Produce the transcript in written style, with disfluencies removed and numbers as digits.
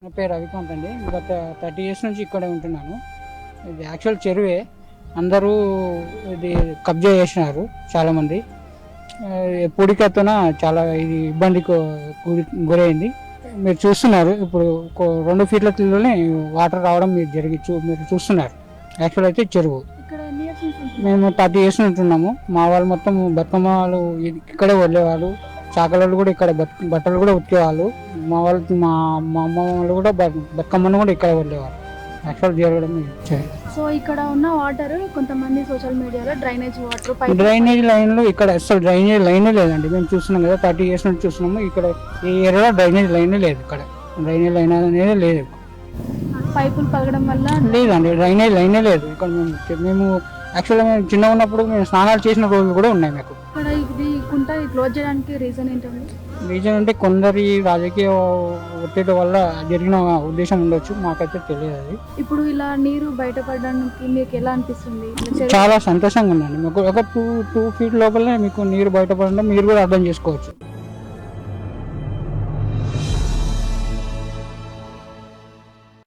నా పేరు రవికాంత్ అండి. గత 30 ఇయర్స్ నుంచి ఇక్కడే ఉంటున్నాను. ఇది యాక్చువల్ చెరువే. అందరూ ఇది కబ్జా చేసినారు చాలామంది. పొడికత్తున చాలా ఇది ఇబ్బందికి గురైంది. మీరు చూస్తున్నారు ఇప్పుడు 2 ఫీట్లలోనే వాటర్ రావడం మీరు చూస్తున్నారు. యాక్చువల్ అయితే చెరువు. మేము 30 ఇయర్స్ ఉంటున్నాము. మా వాళ్ళు మొత్తం బతుకమ్మలు ఇక్కడే వదిలేవాళ్ళు. చాకలు కూడా ఇక్కడ బట్టలు కూడా ఉతికేవాళ్ళు. మా అమ్మ వాళ్ళు కూడా బతుకమ్మను కూడా ఇక్కడ వదిలేవాళ్ళు. యాక్చువల్ జరగడం. సో ఇక్కడ ఉన్న వాటర్ కొంతమంది సోషల్ మీడియాలో డ్రైనేజ్ లైన్లు ఇక్కడ అసలు డ్రైనేజ్ లైనే లేదండి. మేము చూస్తున్నాం కదా, 30 ఇయర్స్ నుంచి చూస్తున్నాము. ఇక్కడ ఈ ఏరియాలో డ్రైనేజ్ లైనే లేదు. ఇక్కడ డ్రైనేజ్ లైన్ అనేది లేదు. పైపులు పగడం వల్ల లేదండి, డ్రైనేజ్ లైనే లేదు. ఇక్కడ మేము యాక్చువల్గా మేము చిన్నగా ఉన్నప్పుడు మేము స్నానాలు చేసిన రోజులు కూడా ఉన్నాయి. మాకు ఇక్కడ ఇది కుంట క్లోజ్ చేయడానికి రీజన్ ఏంటండి? రీజన్ అంటే కొందరి రాజకీయ ఒత్తిడి వల్ల జరిగిన ఉద్దేశం ఉండొచ్చు, మాకైతే తెలియదు అది. ఇప్పుడు ఇలా నీరు బయటపడడానికి మీకు ఎలా అనిపిస్తుంది? చాలా సంతోషంగా ఉందండి. మీకు ఒక 2 ఫీట్ లోపలనే మీకు నీరు బయటపడంటే మీరు కూడా అర్థం చేసుకోవచ్చు.